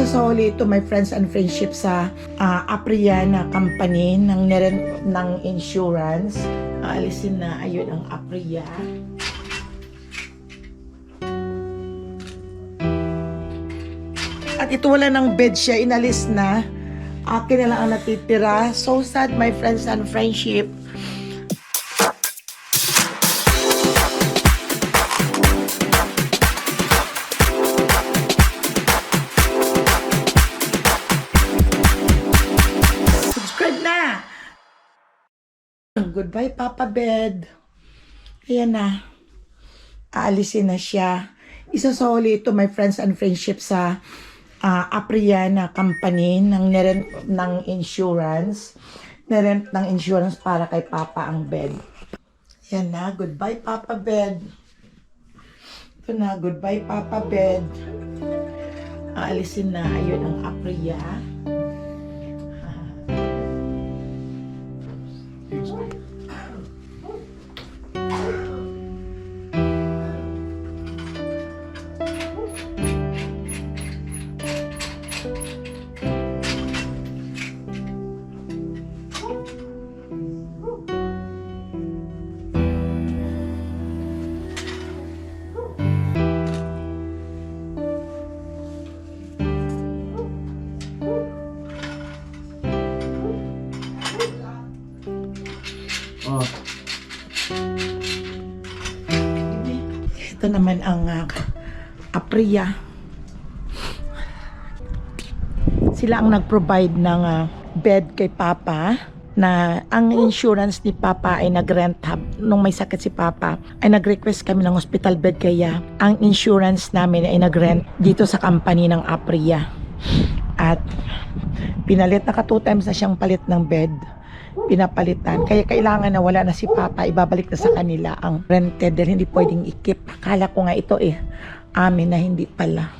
Isasoli ito, my friends and friendship, sa Apria na company ng insurance. Aalisin na, ayun ang Apria. At ito wala ng bed siya, inalis na. Akin na lang ang natitira. So sad, my friends and friendship. Goodbye, Papa Bed. Ayan na. Aalisin na siya. Isasoli ito, my friends and friendship, sa Apria na company ng insurance. Nirent ng insurance para kay Papa ang bed. Ayan na. Goodbye, Papa Bed. Ito na. Goodbye, Papa Bed. Aalisin na. Ayun ang Apria. Ito naman ang Apria. Sila ang nag-provide ng bed kay Papa, na ang insurance ni Papa ay nag-rent nung may sakit si Papa, ay nag-request kami ng hospital bed, kaya ang insurance namin ay nag-rent dito sa company ng Apria. At pinalit, naka 2 times na siyang palit ng bed, pinapalitan. Kaya kailangan na wala na si Papa, ibabalik na sa kanila ang rented dahil hindi pwedeng i-keep. Akala ko nga ito amin, na hindi pala.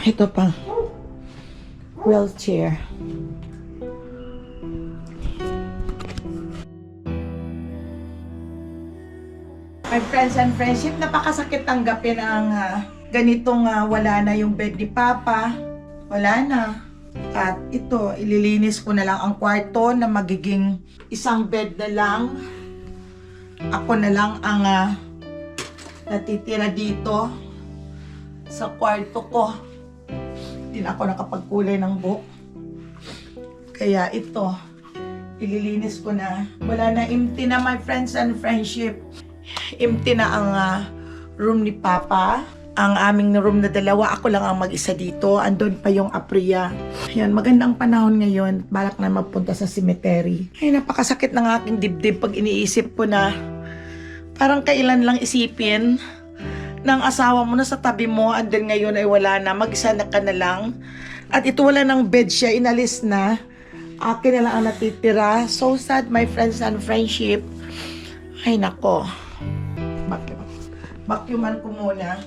Ito pang wheelchair. My friends and friendship, napakasakit tanggapin ang ganitong wala na yung bed ni Papa. Wala na. At ito, ililinis ko na lang ang kwarto na magiging isang bed na lang. Ako na lang ang natitira dito sa kwarto ko. Hindi na ako nakapagkulay ng buhok. Kaya ito, ililinis ko na. Wala na, empty na, my friends and friendship. Empty na ang room ni Papa. Ang aming room na dalawa, ako lang ang mag-isa dito. Andun pa yung Apria. Ayan, magandang panahon ngayon. Balak na magpunta sa cemetery. Ay, napakasakit ng aking dibdib pag iniisip ko na parang kailan lang isipin ng asawa mo na sa tabi mo, andun ngayon ay wala na, mag-isa na ka na lang. At ito wala ng bed siya, inalis na. Akin na lang ang natitira. So sad, my friends and friendship. Ay, nako. Vacuuman ko muna.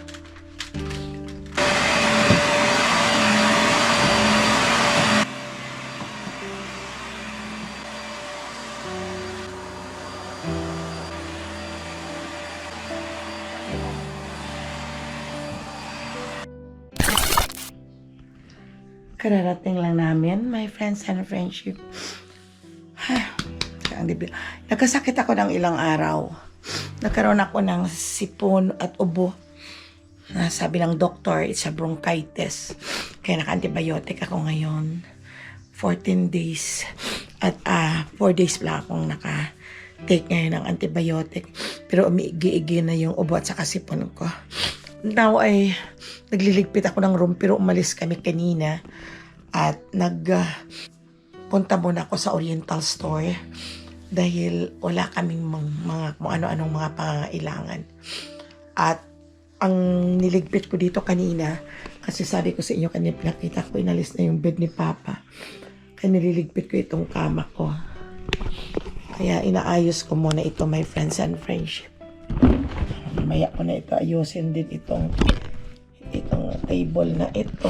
Kararating lang namin, my friends and friendship. Nagkasakit ako ng ilang araw. Nagkaroon ako ng sipon at ubo. Sabi ng doktor, it's a bronchitis. Kaya naka-antibiotic ako ngayon. 14 days. At 4 days lang akong naka-take ngayon ng antibiotic. Pero umiigi-igi na yung ubo at saka sipon ko. Now ay nagliligpit ako ng room, pero umalis kami kanina. At punta muna ako sa Oriental Store dahil wala kaming mga kung ano-anong mga pangangailangan. At ang niligpit ko dito kanina, kasi sabi ko sa inyo kanina, pinakita ko, inalis na yung bed ni Papa. Kaya nililigpit ko itong kama ko. Kaya inaayos ko muna ito, my friends and friendship. Mamaya ko na ito ayusin din itong table na ito.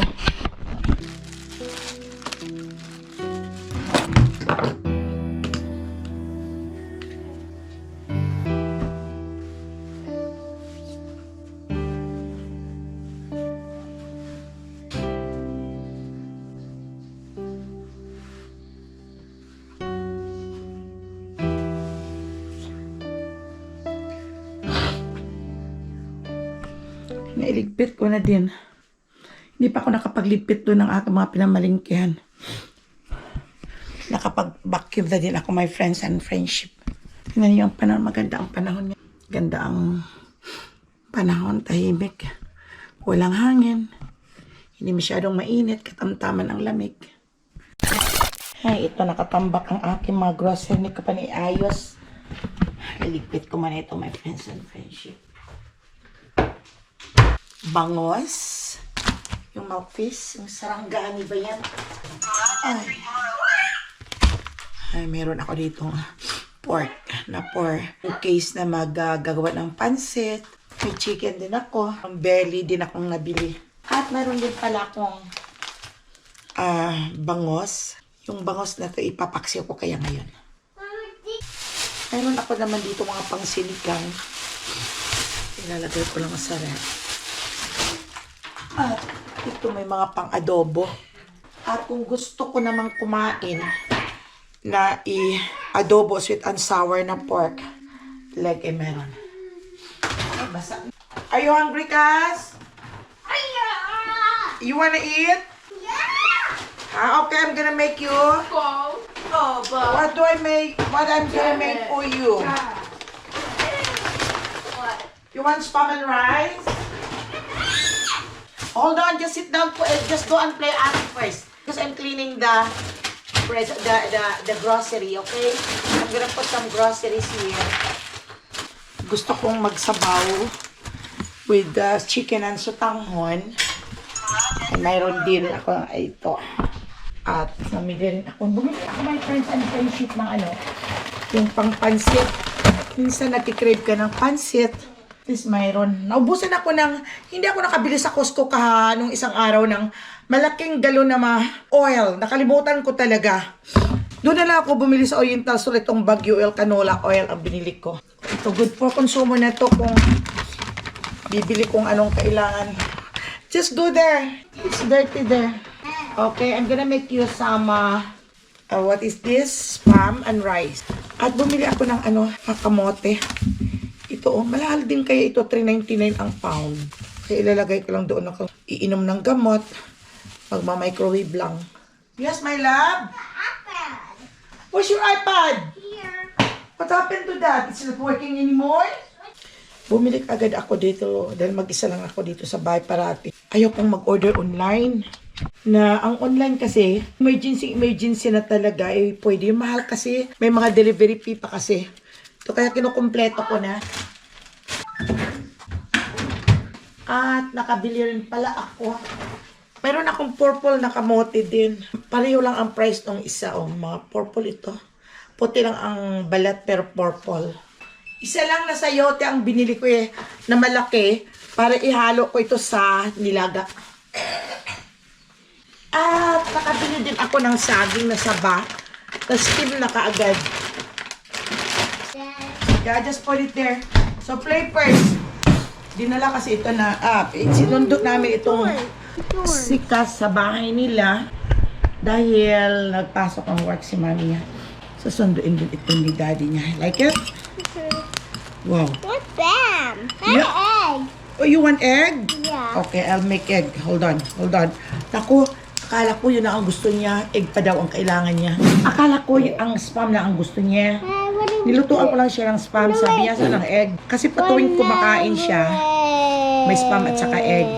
Nailigpit ko na din. Hindi pa ako nakapagligpit doon ng aking mga pinamalingkihan. Nakapag-vacuum na din ako, my friends and friendship. Tingnan niyo ang panahon. Maganda ang panahon niya. Ganda ang panahon. Tahimik. Walang hangin. Hindi masyadong mainit. Katamtaman ang lamig. Ay, ito nakatambak ang aking mga grocery. Hindi ko pa niayos. Iligpit ko man ito, my friends and friendship. Bangos. Yung mouthpiece. Yung sarangani ba yan? Ay, meron ako dito pork na case na magagawa ng pansit. May chicken din ako. Ang belly din akong nabili. At meron din pala akong bangos. Yung bangos na to ipapaksiw ko kaya ngayon. Meron ako naman dito mga pangsiligang. Ilalagay ko lang sa ref. At ito may mga pang-adobo. At kung gusto ko namang kumain na i-adobo sweet and sour na pork leg, meron. Ay, basa. Are you hungry, Cass? You wanna eat? Yeah! Okay, I'm gonna make you. What do I make? What I'm gonna make for you? What? You want spam and rice? Hold on, just sit down. Just go and play at first. Because I'm cleaning the grocery, okay? I'm gonna put some groceries here. Gusto kong magsabaw with the chicken and sutanghon. And mayroon din ako ito. At namili rin ako. Bumili ako, my friends and friendship ng yung pang pansit. Minsan nagkikrave ka ng pansit. This mayroon. Naubusan ako hindi ako nakabili sa Costco nung isang araw ng malaking galon na oil. Nakalimutan ko talaga. Doon na lang ako bumili sa Oriental Store. Itong Baguio oil, canola oil ang binili ko. Ito, good for consumo na to kung bibili kong anong kailangan. Just go there. It's dirty there. Okay, I'm gonna make you some, what is this? Spam and rice. At bumili ako ng kamote. Ito, malahal din kaya ito, $3.99 ang pound. Kaya ilalagay ko lang doon ako iinom ng gamot. Magma-microwave lang. Yes, my love? iPad. Where's your iPad? Here. What happened to that? It's not working anymore? Bumili agad ako dito dahil mag-isa lang ako dito sa bahay parati. Ayaw kong mag-order online. Ang online kasi, emergency na talaga. Pwede yung mahal kasi. May mga delivery fee pa kasi. Ito kaya kinukumpleto ko na. At nakabili rin pala ako. Meron akong purple na kamote din. Pareho lang ang price ng isa. Mga purple ito. Puti lang ang balat pero purple. Isa lang na sayote ang binili ko na malaki para ihalo ko ito sa nilaga. At nakabili din ako ng saging na saba. Tapos steam na kaagad. Yeah, just put it there. So play first. Dinala kasi ito na sinundot namin itong sikas sa bahay nila dahil nagpasok ang work si mami niya. Susunduin din ito ni daddy niya. Like it? Wow. What's that? Yeah. Egg. Oh, you want egg? Yeah. Okay, I'll make egg. Hold on. Naku, akala ko yun ang gusto niya. Egg pa daw ang kailangan niya. Akala ko yun ang spam na ang gusto niya. Nilutuan ko lang siya ng spam. Sabi niya sa ng egg. Kasi patuwing kumakain siya, may spam at saka egg.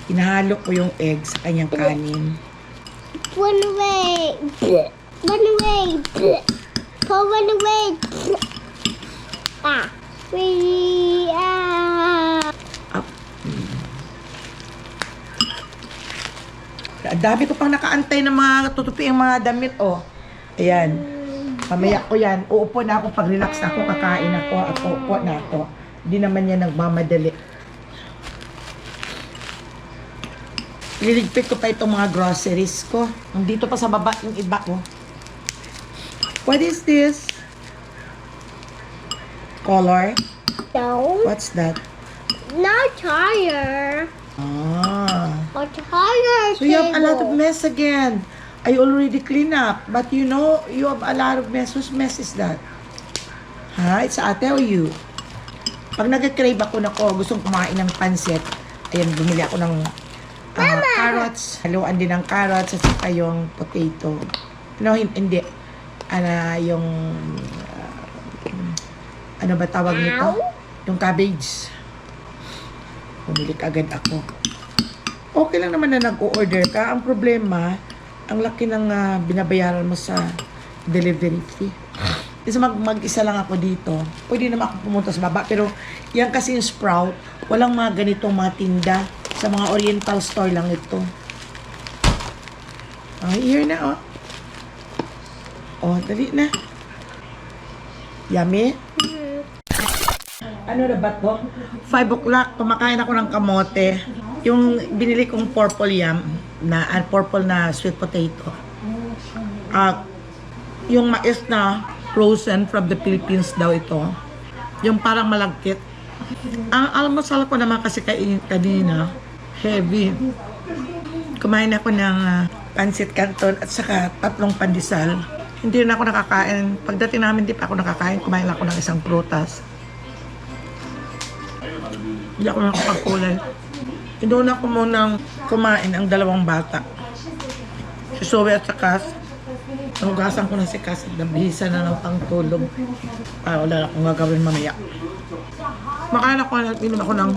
Hinahalo ko yung egg sa kanyang kanin. One away. One away. Pull one away. Up. Dami ko pang nakaantay ng mga tutupi ang mga damit, Ayan. Mamaya ko yan. Uupo na ako. Pag-relax na ako, kakain ako at uupo na ako. Hindi naman yan nagmamadali. Liligpit ko pa itong mga groceries ko. Nandito pa sa baba yung iba ko. What is this? Color? No. What's that? Not tire. A tire So you have a lot of mess again. I already clean up. But you know, you have a lot of mess. Whose mess is that? It's ate or you? Pag nag-crave ako na ko, gustong kumain ng pansit, ayan, bumili ako ng carrots. Haluan din ng carrots at saka yung potato. No, hindi. Yung, ano ba tawag nito? Yung cabbage. Bumili agad ako. Okay lang naman na nag-o-order ka. Ang problema, ang laki ng binabayaran mo sa delivery fee. Kasi mag-isa lang ako dito. Pwede naman ako pumunta sa baba. Pero yan kasi yung Sprout, walang mga ganitong mga tinda. Sa mga oriental store lang ito. Here na, oh. Oh, dali na. Yummy? Ano na ba to? 5 o'clock, kumakain ako ng kamote. Yung binili kong purple yam, purple na sweet potato. Yung mais na frozen from the Philippines daw ito. Yung parang malagkit. Ang almusal ko naman kasi kanina, heavy. Kumain ako ng pancit canton at saka 3 pandesal. Hindi na ako nakakain. Pagdating namin, di pa ako nakakain. Kumain lang ako ng isang prutas. Hindi ako nakapagkulay. Inuna ko munang kumain ang 2 bata. Si Zoe at saka nahugasan ko na si Cass at nabihisa na ng pangtulog. Wala na akong gagawin mamaya. Makain ako at inom ako ng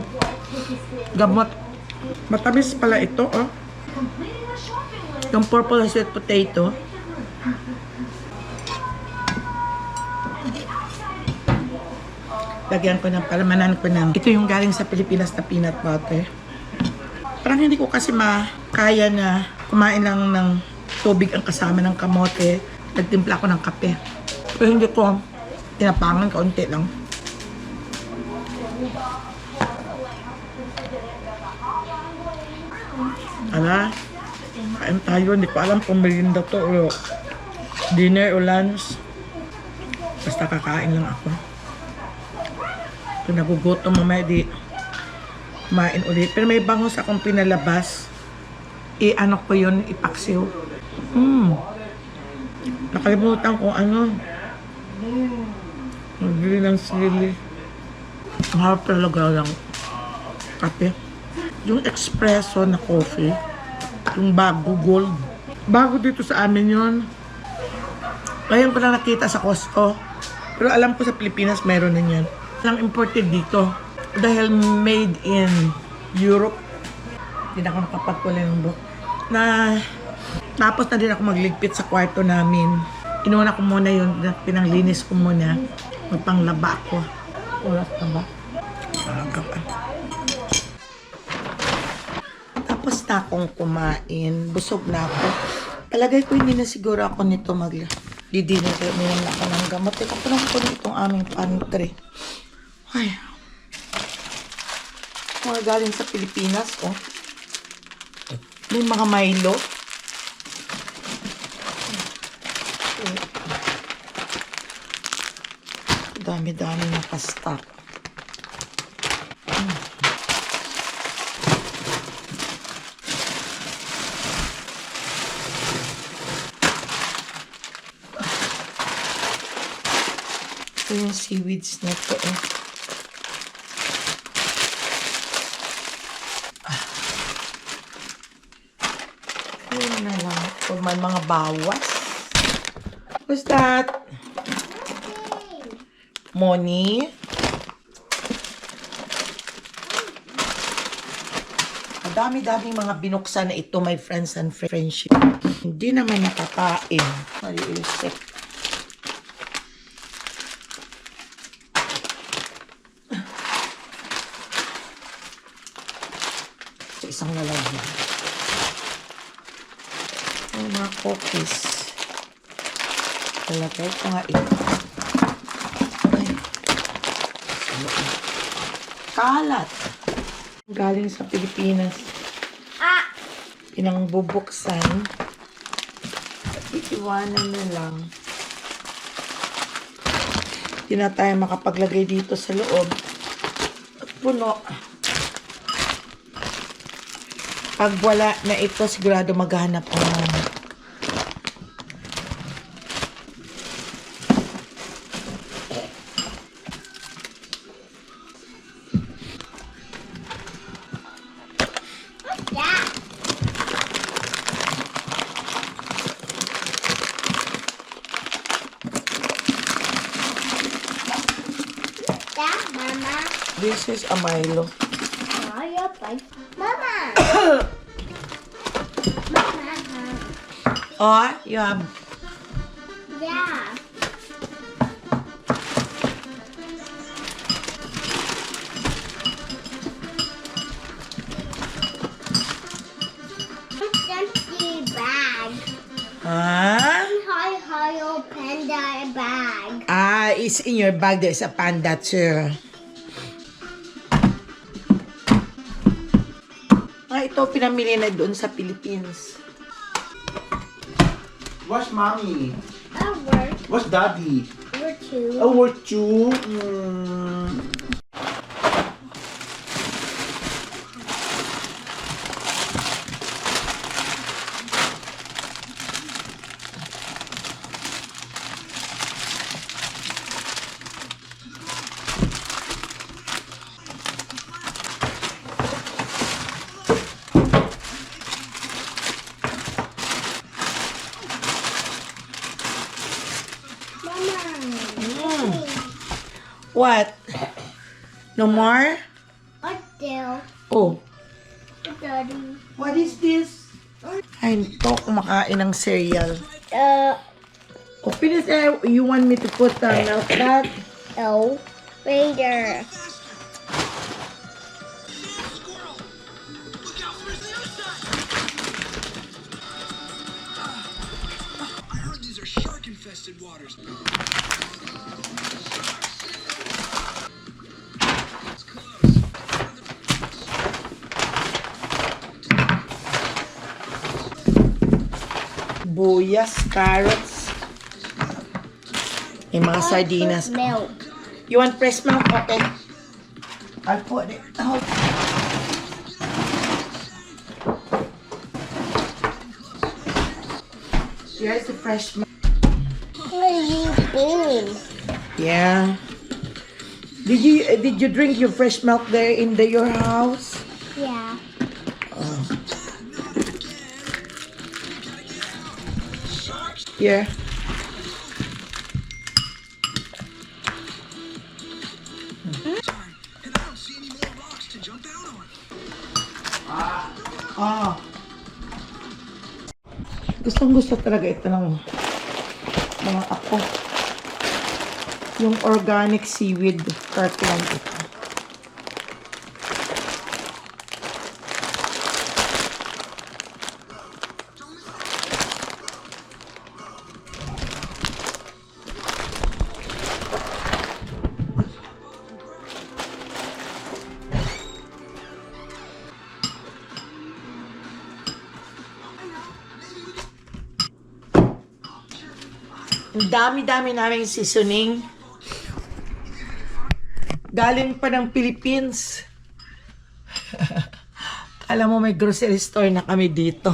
gamot. Matamis pala ito, oh. Yung purple na sweet potato. Lagyan ko ng palamanan ko ng ito yung galing sa Pilipinas na peanut butter. Parang hindi ko kasi makaya na kumain lang ng tubig ang kasama ng kamote. Nagtimpla ko ng kape. Pero hindi ko tinapangan, kaunti lang. Ala, kain tayo. Hindi ko alam kung merienda to o dinner o lunch. Basta kakain lang ako. Kung nagugutom mamaya di kumain ulit. Pero may bangus akong pinalabas. Ano ko yun, ipaksiw. Nakalimutan ko ano. Nagbili ng sili. Ang harap talaga lang kape. Yung espresso na coffee. Yung bago gold. Bago dito sa amin yun. Ngayon ko lang nakita sa Costco. Pero alam ko sa Pilipinas mayroon na yan. Lang imported dito. Dahil made in Europe. Hindi na ako nakapagkulay ng book. Tapos na din ako magligpit sa kwarto namin. Inuuna ko muna yun. Pinanglinis ko muna. Magpanglaba ako. Oras na ba? Aga pa. Tapos na akong kumain. Busog na ako. Talagay ko hindi na siguro ako nito didinner. Uminom na ako ng gamot. Teka po lang po itong aming pantry. Ay. Mga galing sa Pilipinas, oh. May mga Milo. Dami-dami nakastock. Ito yung seaweeds na ito, eh. Ayun na lang. Kung may mga bawas. What's that? Money. Ang dami-daming mga binuksan na ito, my friends and friendship. Hindi naman nakakain. Naliisip. Sa isang lalagyan. Ang mga cookies. Talagay ko nga ito. Kalat. Galing sa Pilipinas. Pinangbubuksan. Iiwanan na lang. Hindi na tayo makapaglagay dito sa loob. At puno. Pag wala na ito, sigurado maghanap ako. This is a Milo. Maya bag. Mama. Mama. Oh, you have... Yeah. It's empty bag. Huh? Hi, panda bag. Ah, it's in your bag. There's a panda too. Ah, ito pinamili na doon sa Philippines. What's mommy? Over. What's daddy? Over two. Oh, we're two. Mama. What? No more? What do? Oh. Daddy. What is this? Ay, ito, kumakain ng cereal. Open it. You want me to put milk that? No. Raider. I heard these are shark-infested waters. Buyas, carrots. May mga sardinas. Milk. You want fresh milk? Okay. I'll put it out. Here's the fresh milk. Bean. Yeah. Did you drink your fresh milk there in your house? Yeah. Here. And I don't see any more rocks to jump out on. Ah. Gustong-gusto talaga ito ng mga apo. Yung organic seaweed kirkland ito. Ang dami-dami naming seasoning. Galing pa ng Philippines. Alam mo, may grocery store na kami dito.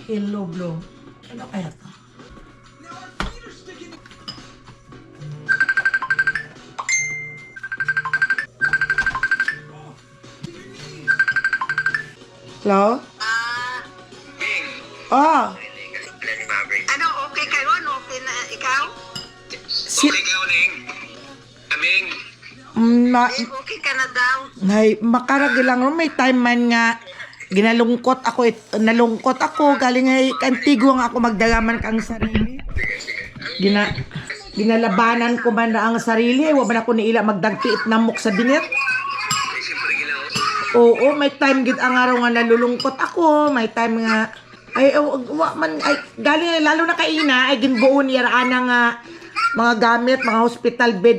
Hello, Blue. Ano kaya to? Hello? Bing, Ah, ano, okay kayo? Okay na ikaw? si... Okay ka, Uling. Aming, Ma- okay ka na daw. Nay, makarag lang ron, may time man nga ginalungkot ako, nalungkot ako, galing ay kantigo nga ako magdalaman kang sarili. Ginalabanan ko man na ang sarili, wa man ako niila magdagtiit namok sa binit. Ay, siyempre ginawa. Oo, may time gid ang araw nga nalulungkot ako, may time nga galing lalo na kaina ay ginbuon yara anang mga gamit, mga hospital bed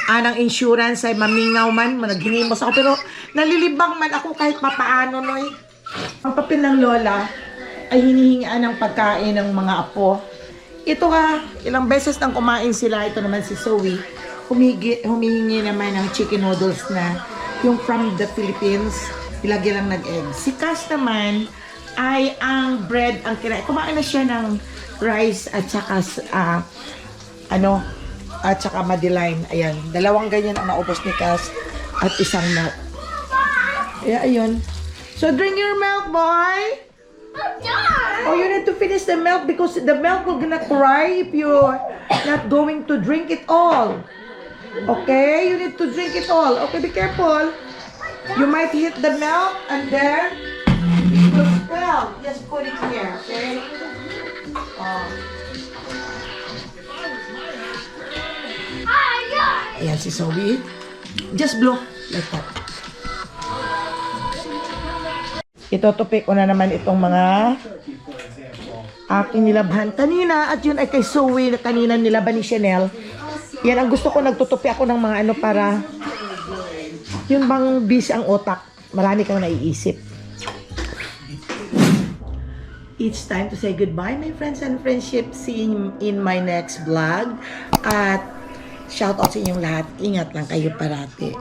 anang insurance ay mamingaw man, naghinimos ako pero nalilibang man ako kahit papaano noy. Ang papel ng lola ay hinihingaan ng pagkain ng mga apo. Ito ilang beses nang kumain sila, ito naman si Zoe, humihingi naman ng chicken noodles na yung from the Philippines, ilagyan lang nag-egg. Si Cass naman ay ang bread ang kinain. Kumain na siya ng rice at saka at saka Madeline. Ayan, dalawang ganyan ang naubos ni Cass at isang milk. Kaya ayun. So drink your milk, boy. Oh, you need to finish the milk because the milk will gonna cry if you're not going to drink it all. Okay, you need to drink it all. Okay, be careful. You might hit the milk and then it will spill. Just put it here, okay? Oh. Ayan si Zoe. Just blow like that. Itotopic ko na naman itong mga aking nilabhan kanina. At yun ay kay Zoe na kanina nilaban ni Chanel. Yan ang gusto ko, nagtutupi ako ng mga ano para yun bang busy ang otak. Marami kang naiisip. It's time to say goodbye, my friends and friendship. See you in my next vlog. At shout out sa inyong lahat. Ingat lang kayo parati.